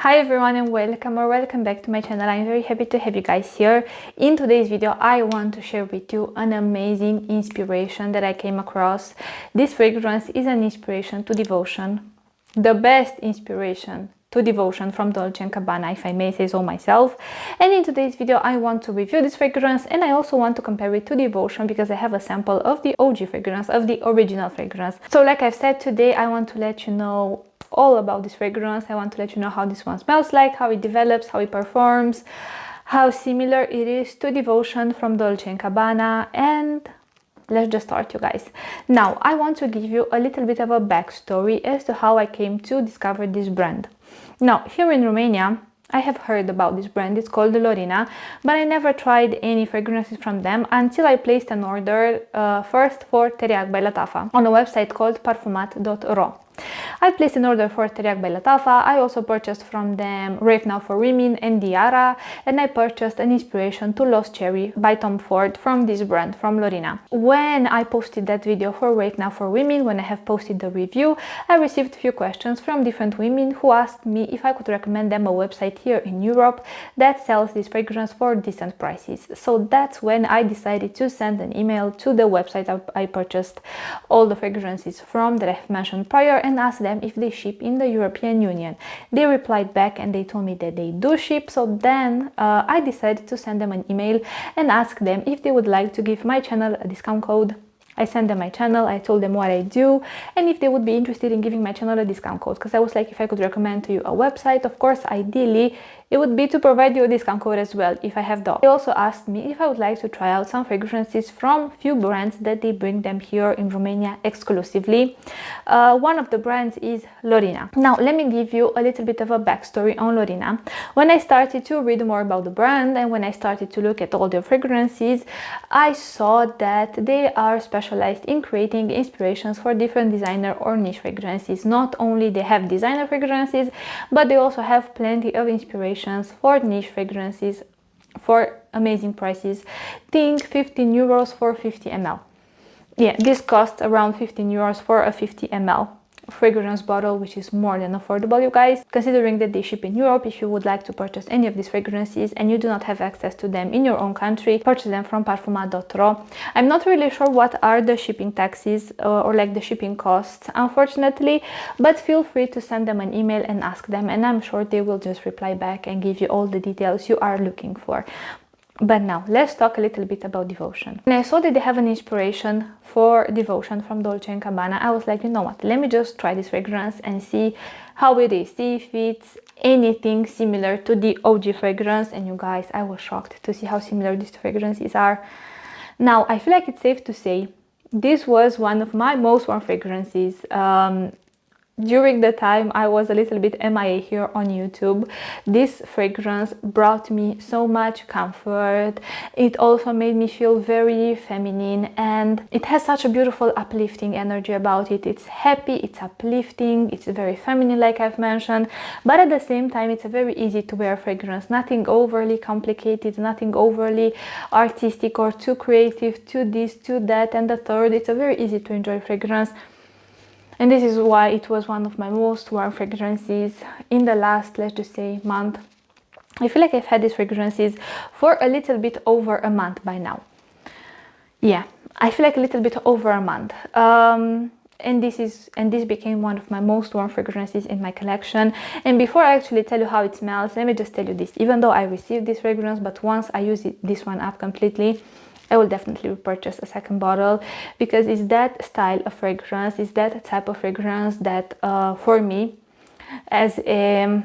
Hi everyone and welcome back to my channel. I'm very happy to have you guys here. In today's video I want to share with you an amazing inspiration that I came across. This fragrance is an inspiration to devotion, the best inspiration to devotion from Dolce Gabbana, if I may say so myself. And in today's video I want to review this fragrance, and I also want to compare it to devotion because I have a sample of the OG fragrance, of the original fragrance. So like I've said, today I want to let you know all about this fragrance. I want to let you know how this one smells like, how it develops, how it performs, how similar it is to Devotion from Dolce & Gabbana, and let's just start, you guys. Now, I want to give you a little bit of a backstory as to how I came to discover this brand. Now, here in Romania, I have heard about this brand. It's called Lorinna, but I never tried any fragrances from them until I placed an order first for Teriac by Latafa on a website called Parfumat.ro. I placed an order for Teriac by Latafa. I also purchased from them Rave Now for Women and Diara, and I purchased an inspiration to Lost Cherry by Tom Ford from this brand, from Lorinna. When I posted that video for Rave Now for Women, when I have posted the review, I received a few questions from different women who asked me if I could recommend them a website here in Europe that sells this fragrance for decent prices. So that's when I decided to send an email to the website I purchased all the fragrances from that I have mentioned prior, and asked them if they ship in the European Union. They replied back and they told me that they do ship. So then I decided to send them an email and ask them if they would like to give my channel a discount code. I sent them my channel, I told them what I do, and if they would be interested in giving my channel a discount code, because I was like, if I could recommend to you a website, of course, ideally, it would be to provide you a discount code as well, if I have the. They also asked me if I would like to try out some fragrances from few brands that they bring them here in Romania exclusively. One of the brands is Lorinna. Now, let me give you a little bit of a backstory on Lorinna. When I started to read more about the brand and when I started to look at all their fragrances, I saw that they are specialized in creating inspirations for different designer or niche fragrances. Not only they have designer fragrances, but they also have plenty of inspirations for niche fragrances for amazing prices. Think 15 euros for 50 ml. Yeah, this costs around 15 euros for a 50 ml fragrance bottle, which is more than affordable, you guys. Considering that they ship in Europe, if you would like to purchase any of these fragrances and you do not have access to them in your own country, purchase them from Parfumat.ro. I'm not really sure what are the shipping taxes or like the shipping costs, unfortunately, but feel free to send them an email and ask them, and I'm sure they will just reply back and give you all the details you are looking for. But now, let's talk a little bit about Devotion. When I saw that they have an inspiration for Devotion from Dolce & Gabbana, I was like, you know what, let me just try this fragrance and see how it is, see if it's anything similar to the OG fragrance. And you guys, I was shocked to see how similar these two fragrances are. Now, I feel like it's safe to say this was one of my most worn fragrances. During the time I was a little bit MIA here on YouTube, this fragrance brought me so much comfort. It also made me feel very feminine, and it has such a beautiful uplifting energy about it. It's happy, it's uplifting, it's very feminine like I've mentioned, but at the same time it's a very easy to wear fragrance. Nothing overly complicated, nothing overly artistic or too creative, to this, to that and the third. It's a very easy to enjoy fragrance. And this is why it was one of my most worn fragrances in the last, let's just say, month. I feel like I've had these fragrances for a little bit over a month by now. Yeah, I feel like a little bit over a month. And this became one of my most worn fragrances in my collection. And before I actually tell you how it smells, let me just tell you this. Even though I received this fragrance, but once I use this one up completely, I will definitely purchase a second bottle, because it's that style of fragrance, it's that type of fragrance that for me, as a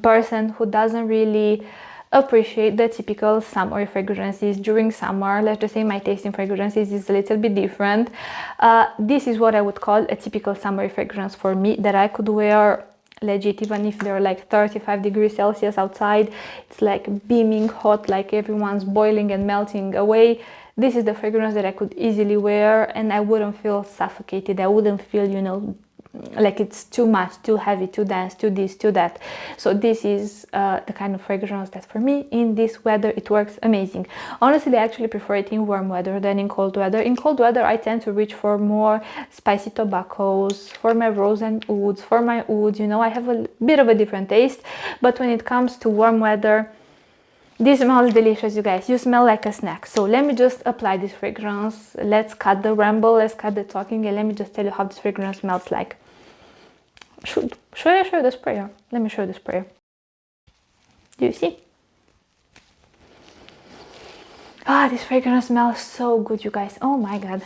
person who doesn't really appreciate the typical summer fragrances during summer, let's just say my taste in fragrances is a little bit different. This is what I would call a typical summer fragrance for me, that I could wear legit even if they're like 35 degrees Celsius outside. It's like beaming hot, like everyone's boiling and melting away. This is the fragrance that I could easily wear and I wouldn't feel suffocated. I wouldn't feel, you know, like it's too much, too heavy, too dense, too this, too that. So this is the kind of fragrance that for me in this weather it works amazing. Honestly, I actually prefer it in warm weather than in cold weather. In cold weather I tend to reach for more spicy tobaccos, for my rose and woods, for my woods, you know, I have a bit of a different taste. But when it comes to warm weather, this smells delicious, you guys. You smell like a snack. So let me just apply this fragrance. Let's cut the ramble, let's cut the talking, and let me just tell you how this fragrance smells like. Should I show you the sprayer? Let me show you the sprayer. Do you see? Ah, this fragrance smells so good, you guys. Oh my god.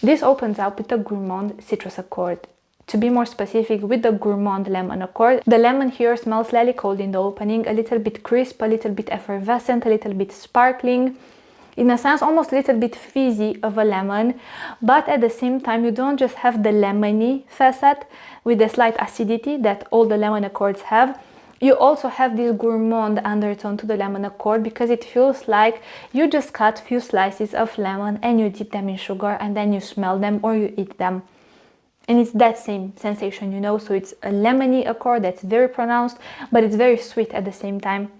This opens up with a gourmand citrus accord. To be more specific, with the gourmand lemon accord. The lemon here smells slightly cold in the opening, a little bit crisp, a little bit effervescent, a little bit sparkling. In a sense, almost a little bit fizzy of a lemon, but at the same time you don't just have the lemony facet with the slight acidity that all the lemon accords have. You also have this gourmand undertone to the lemon accord, because it feels like you just cut few slices of lemon and you dip them in sugar and then you smell them or you eat them. And it's that same sensation, you know, so it's a lemony accord that's very pronounced, but it's very sweet at the same time.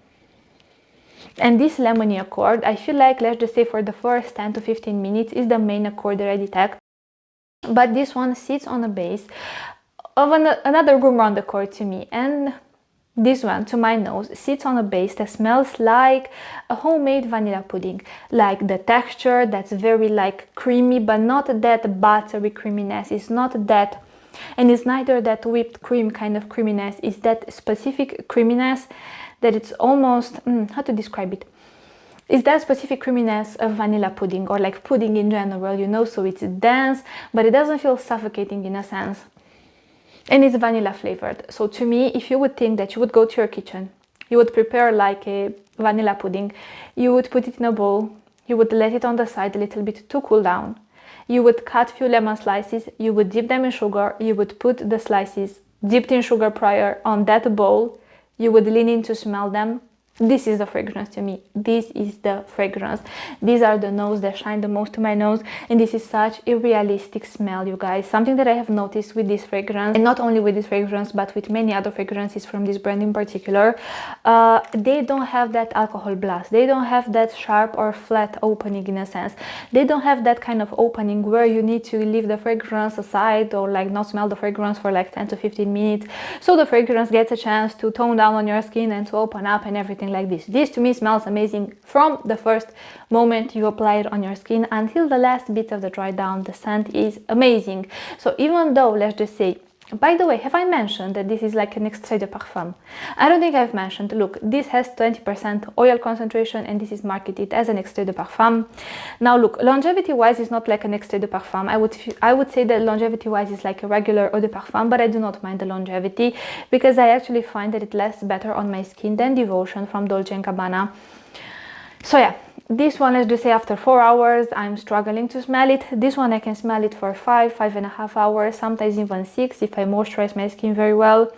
And this lemony accord, I feel like, let's just say for the first 10 to 15 minutes, is the main accord that I detect. But this one sits on a base of another gourmand accord to me. And this one, to my nose, sits on a base that smells like a homemade vanilla pudding. Like the texture that's very like creamy, but not that buttery creaminess. It's not that, and it's neither that whipped cream kind of creaminess. It's that specific creaminess that it's almost, how to describe it? It's that specific creaminess of vanilla pudding, or like pudding in general, you know, so it's dense, but it doesn't feel suffocating in a sense. And it's vanilla flavored. So to me, if you would think that you would go to your kitchen, you would prepare like a vanilla pudding, you would put it in a bowl, you would let it on the side a little bit to cool down, you would cut few lemon slices, you would dip them in sugar, you would put the slices dipped in sugar prior on that bowl, you would lean in to smell them. This is the fragrance to me. This is the fragrance. These are the notes that shine the most to my nose, and this is such a realistic smell, you guys. Something that I have noticed with this fragrance, and not only with this fragrance but with many other fragrances from this brand in particular, they don't have that alcohol blast. They don't have that sharp or flat opening in a sense. They don't have that kind of opening where you need to leave the fragrance aside or like not smell the fragrance for like 10 to 15 minutes so the fragrance gets a chance to tone down on your skin and to open up and everything like this. This to me smells amazing from the first moment you apply it on your skin until the last bit of the dry down. The scent is amazing. So even though, let's just say, by the way, have I mentioned that this is like an extrait de parfum? I don't think I've mentioned. Look, this has 20% oil concentration and this is marketed as an extrait de parfum. Now look, longevity wise is not like an extrait de parfum. I would say that longevity wise is like a regular eau de parfum, but I do not mind the longevity because I actually find that it lasts better on my skin than Devotion from Dolce Gabbana. So yeah, this one, let's just say after 4 hours, I'm struggling to smell it. This one I can smell it for 5.5 hours, sometimes even 6 if I moisturize my skin very well.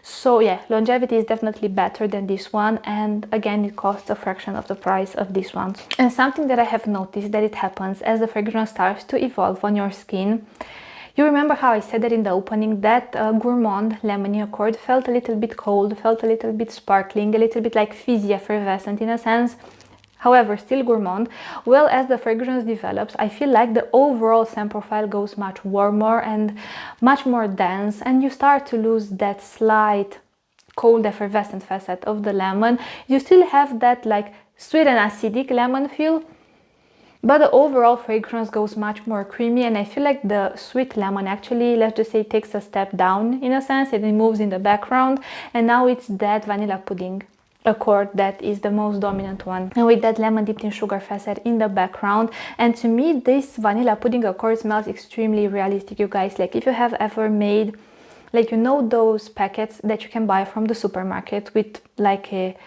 So yeah, longevity is definitely better than this one, and again it costs a fraction of the price of this one. And something that I have noticed that it happens as the fragrance starts to evolve on your skin. You remember how I said that in the opening, that gourmand lemony accord felt a little bit cold, felt a little bit sparkling, a little bit like fizzy, effervescent in a sense. However, still gourmand. Well, as the fragrance develops, I feel like the overall scent profile goes much warmer and much more dense, and you start to lose that slight cold effervescent facet of the lemon. You still have that like sweet and acidic lemon feel, but the overall fragrance goes much more creamy, and I feel like the sweet lemon actually, let's just say, takes a step down in a sense. It moves in the background, and now it's that vanilla pudding accord that is the most dominant one, and with that lemon dipped in sugar facet in the background. And to me, this vanilla pudding accord smells extremely realistic, you guys. Like if you have ever made, like, you know, those packets that you can buy from the supermarket with like a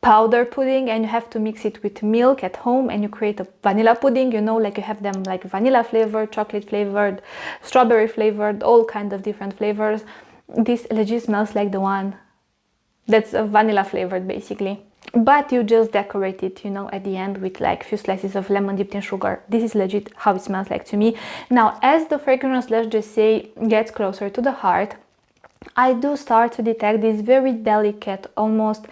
powder pudding, and you have to mix it with milk at home and you create a vanilla pudding, you know, like you have them like vanilla flavored, chocolate flavored, strawberry flavored, all kinds of different flavors. This legit smells like the one that's vanilla flavored basically. but you just decorate it, you know, at the end with like few slices of lemon dipped in sugar. This is legit how it smells like to me. Now, as the fragrance, let's just say, gets closer to the heart, I do start to detect this very delicate, almost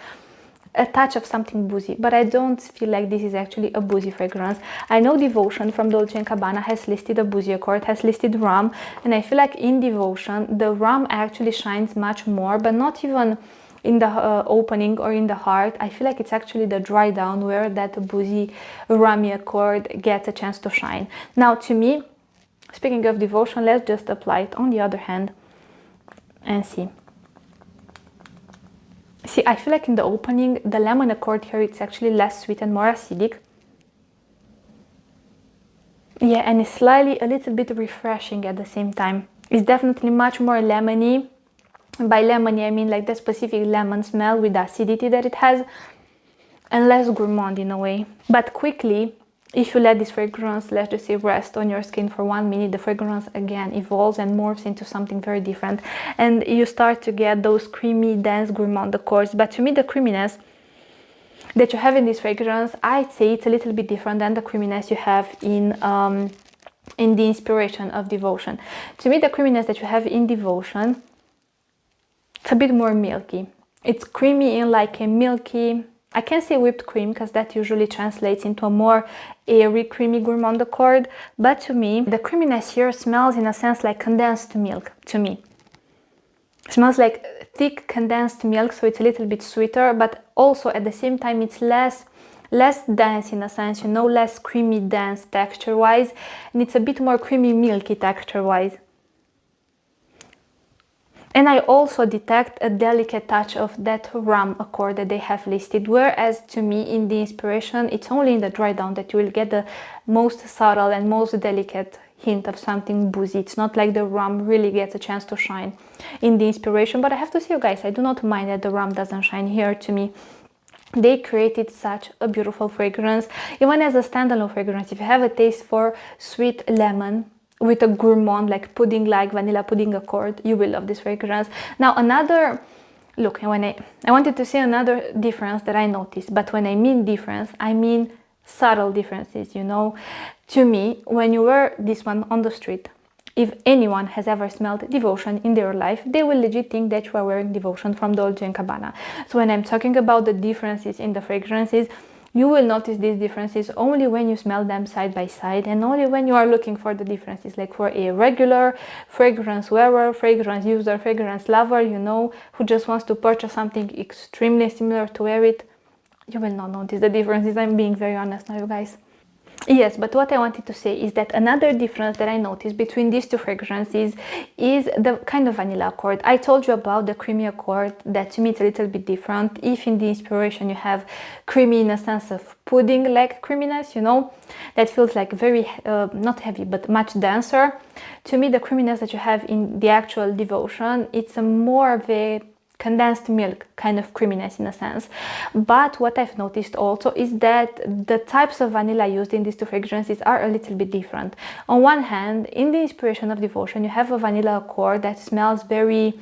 a touch of something boozy, but I don't feel like this is actually a boozy fragrance. I know Devotion from Dolce Gabbana has listed a boozy accord, has listed rum, and I feel like in Devotion the rum actually shines much more, but not even in the opening or in the heart. I feel like it's actually the dry down where that boozy rummy accord gets a chance to shine. Now, to me, speaking of Devotion, let's just apply it on the other hand and see. See, I feel like in the opening, the lemon accord here, it's actually less sweet and more acidic. Yeah, and it's slightly a little bit refreshing at the same time. It's definitely much more lemony. By lemony, I mean like the specific lemon smell with the acidity that it has, and less gourmand in a way. But quickly, if you let this fragrance, let's just say, rest on your skin for 1 minute, the fragrance again evolves and morphs into something very different, and you start to get those creamy, dense gourmand accords. But to me, the creaminess that you have in this fragrance, I'd say it's a little bit different than the creaminess you have in the inspiration of Devotion. To me, the creaminess that you have in Devotion, it's a bit more milky. It's creamy in like a milky, I can't say whipped cream because that usually translates into a more airy, creamy gourmand accord. But to me, the creaminess here smells in a sense like condensed milk to me. It smells like thick condensed milk, so it's a little bit sweeter, but also at the same time it's less dense in a sense, you know, less creamy dense texture-wise, and it's a bit more creamy milky texture-wise. And I also detect a delicate touch of that rum accord that they have listed, whereas to me in the inspiration, it's only in the dry down that you will get the most subtle and most delicate hint of something boozy. It's not like the rum really gets a chance to shine in the inspiration, but I have to say, you guys, I do not mind that the rum doesn't shine here. To me, they created such a beautiful fragrance. Even as a standalone fragrance, if you have a taste for sweet lemon with a gourmand like pudding, like vanilla pudding accord, you will love this fragrance. Now, another look, when I wanted to say another difference that I noticed, but when I mean difference, I mean subtle differences, you know. To me, when you wear this one on the street, if anyone has ever smelled Devotion in their life, they will legit think that you are wearing Devotion from Dolce Gabbana. So when I'm talking about the differences in the fragrances, you will notice these differences only when you smell them side by side, and only when you are looking for the differences, like for a regular fragrance wearer, fragrance user, fragrance lover, you know, who just wants to purchase something extremely similar to wear it, you will not notice the differences. I'm being very honest now, you guys. Yes, but what I wanted to say is that another difference that I noticed between these two fragrances is the kind of vanilla accord. I told you about the creamy accord, that to me it's a little bit different. If in the inspiration you have creamy in a sense of pudding-like creaminess, you know, that feels like very, not heavy, but much denser. To me, the creaminess that you have in the actual Devotion, it's a more of a condensed milk kind of creaminess in a sense. But what I've noticed also is that the types of vanilla used in these two fragrances are a little bit different. On one hand, in the inspiration of Devotion, you have a vanilla accord that smells very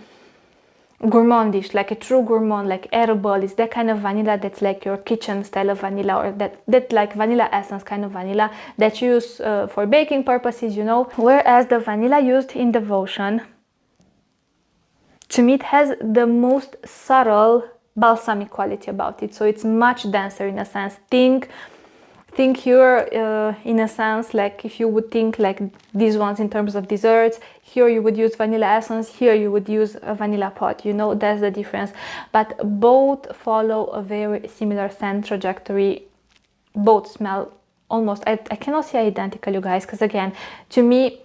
gourmandish, like a true gourmand, like edible. It's that kind of vanilla that's like your kitchen style of vanilla, or that like vanilla essence kind of vanilla that you use for baking purposes, you know. Whereas the vanilla used in Devotion, to me, it has the most subtle balsamic quality about it. So it's much denser in a sense. Think here in a sense, like if you would think like these ones in terms of desserts, here you would use vanilla essence, here you would use a vanilla pot, you know, that's the difference. But both follow a very similar scent trajectory. Both smell almost, I cannot say identical, you guys, because again, to me,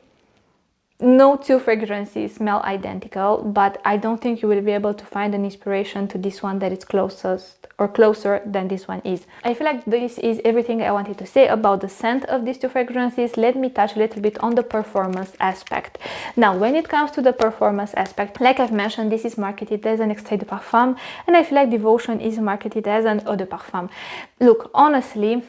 no two fragrances smell identical, but I don't think you will be able to find an inspiration to this one that is closest or closer than this one is. I feel like this is everything I wanted to say about the scent of these two fragrances. Let me touch a little bit on the performance aspect. Now, when it comes to the performance aspect, like I've mentioned, this is marketed as an extrait de parfum, and I feel like Devotion is marketed as an eau de parfum. Look, honestly,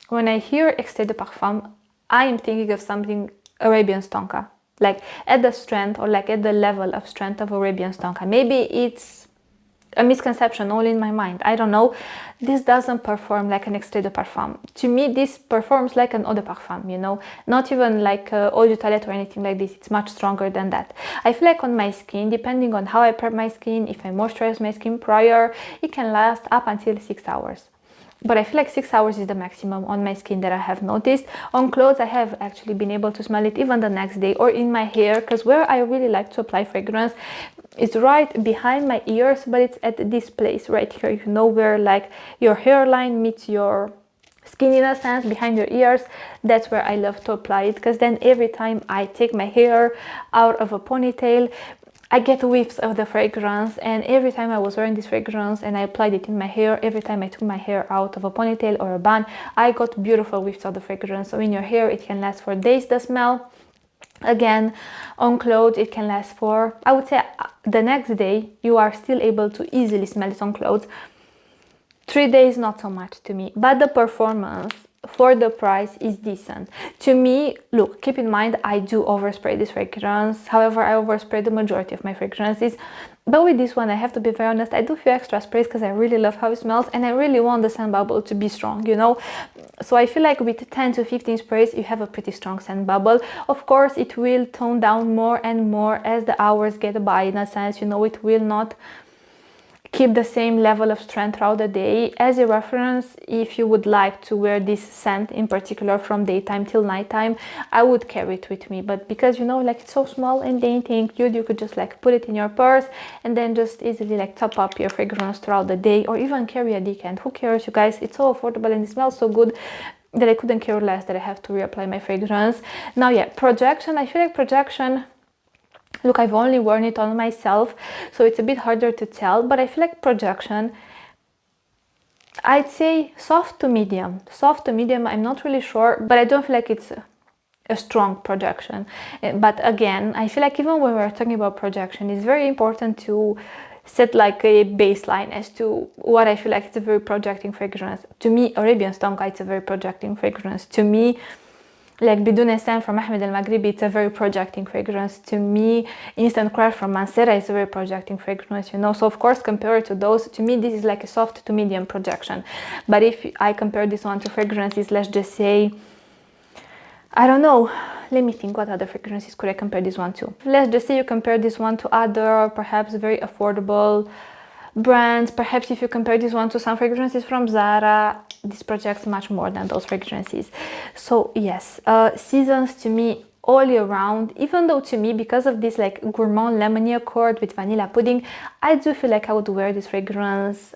when I hear extrait de parfum, I am thinking of something Arabian Stonka. Like at the strength or like at the level of strength of Arabian Stonka. Maybe it's a misconception only in my mind, I don't know. This doesn't perform like an extrait de parfum. To me, this performs like an eau de parfum, you know, not even like eau de toilette or anything like this. It's much stronger than that. I feel like on my skin, depending on how I prep my skin, if I moisturize my skin prior, it can last up until 6 hours. But I feel like 6 hours is the maximum on my skin that I have noticed. On clothes, I have actually been able to smell it even the next day, or in my hair, because where I really like to apply fragrance is right behind my ears, but it's at this place right here, you know, where like your hairline meets your skin in a sense, behind your ears. That's where I love to apply it, because then every time I take my hair out of a ponytail, I get whiffs of the fragrance, and every time I was wearing this fragrance and I applied it in my hair, every time I took my hair out of a ponytail or a bun, I got beautiful whiffs of the fragrance. So in your hair, it can last for days, the smell. Again, on clothes, it can last for, I would say, the next day, you are still able to easily smell it on clothes. 3 days, not so much to me, but the performance for the price is decent. To me, look, keep in mind, I do overspray this fragrance. However, I overspray the majority of my fragrances. But with this one, I have to be very honest, I do feel extra sprays because I really love how it smells and I really want the scent bubble to be strong, you know. So I feel like with 10 to 15 sprays, you have a pretty strong scent bubble. Of course, it will tone down more and more as the hours get by, in a sense, you know, it will not keep the same level of strength throughout the day. As a reference, if you would like to wear this scent in particular from daytime till nighttime, I would carry it with me. But because, you know, like it's so small and dainty and cute, you could just like put it in your purse and then just easily like top up your fragrance throughout the day, or even carry a decant. Who cares, you guys? It's so affordable and it smells so good that I couldn't care less that I have to reapply my fragrance. Now, yeah, projection. I feel like projection, look, I've only worn it on myself, so it's a bit harder to tell, but I feel like projection, I'd say soft to medium. Soft to medium, I'm not really sure, but I don't feel like it's a strong projection. But again, I feel like even when we're talking about projection, it's very important to set like a baseline as to what I feel like it's a very projecting fragrance. To me, Arabian Stonka, it's a very projecting fragrance. To me, like Bidun Essen from Ahmed El Maghribi, it's a very projecting fragrance. To me, Instant Crush from Mansera is a very projecting fragrance, you know. So of course, compared to those, to me, this is like a soft to medium projection. But if I compare this one to fragrances, let's just say, I don't know, let me think, what other fragrances could I compare this one to? Let's just say you compare this one to other, perhaps very affordable brands. Perhaps if you compare this one to some fragrances from Zara, this projects much more than those fragrances. So yes, seasons to me all year round, even though to me, because of this like gourmand lemony accord with vanilla pudding, I do feel like I would wear this fragrance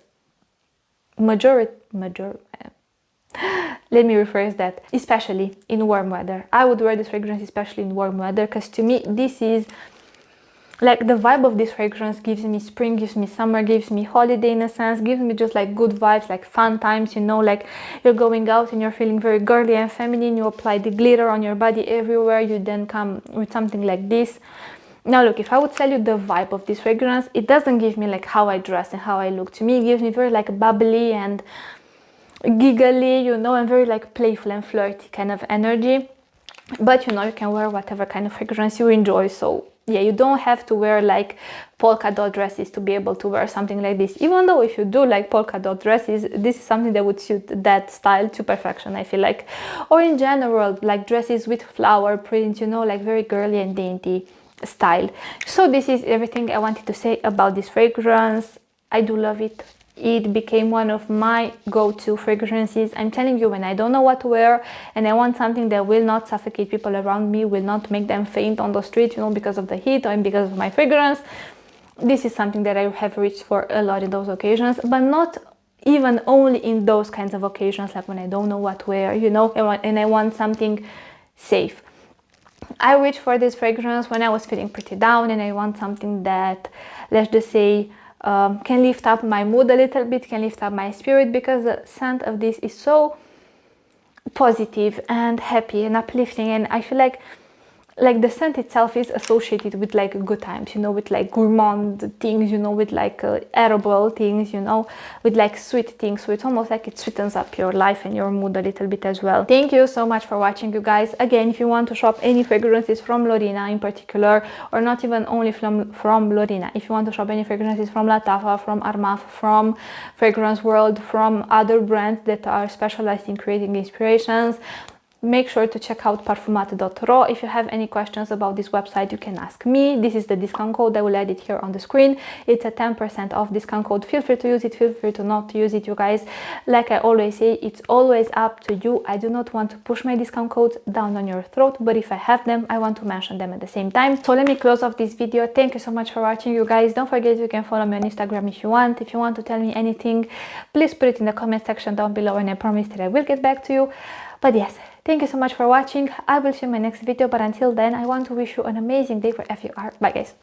let me rephrase that, especially in warm weather. I would wear this fragrance especially in warm weather, because to me this is like the vibe of this fragrance gives me spring, gives me summer, gives me holiday in a sense, gives me just like good vibes, like fun times, you know, like you're going out and you're feeling very girly and feminine, you apply the glitter on your body everywhere, you then come with something like this. Now look, if I would tell you the vibe of this fragrance, it doesn't give me like how I dress and how I look. To me, it gives me very like bubbly and giggly, you know, and very like playful and flirty kind of energy. But you know, you can wear whatever kind of fragrance you enjoy. So yeah, you don't have to wear like polka dot dresses to be able to wear something like this. Even though if you do like polka dot dresses, this is something that would suit that style to perfection, I feel like. Or in general, like dresses with flower print, you know, like very girly and dainty style. So this is everything I wanted to say about this fragrance. I do love it. It became one of my go-to fragrances. I'm telling you, when I don't know what to wear and I want something that will not suffocate people around me, will not make them faint on the street, you know, because of the heat or because of my fragrance, this is something that I have reached for a lot in those occasions, but not even only in those kinds of occasions, like when I don't know what to wear, you know, and I want something safe. I reached for this fragrance when I was feeling pretty down and I want something that, let's just say, can lift up my mood a little bit, can lift up my spirit, because the scent of this is so positive and happy and uplifting, and I feel like like the scent itself is associated with like good times, you know, with like gourmand things, you know, with like edible things, you know, with like sweet things. So it's almost like it sweetens up your life and your mood a little bit as well. Thank you so much for watching, you guys. Again, if you want to shop any fragrances from Lorinna in particular, or not even only from Lorinna, if you want to shop any fragrances from Lattafa, from Armaf, from Fragrance World, from other brands that are specialized in creating inspirations, make sure to check out Parfumat.ro. If you have any questions about this website, you can ask me. This is the discount code. I will add it here on the screen. It's a 10% off discount code. Feel free to use it, feel free to not use it, you guys. Like I always say, it's always up to you. I do not want to push my discount codes down on your throat, but if I have them, I want to mention them at the same time. So let me close off this video. Thank you so much for watching, you guys. Don't forget you can follow me on Instagram if you want. If you want to tell me anything, please put it in the comment section down below, and I promise that I will get back to you. But yes, thank you so much for watching. I will see you in my next video, but until then, I want to wish you an amazing day wherever you are. Bye, guys.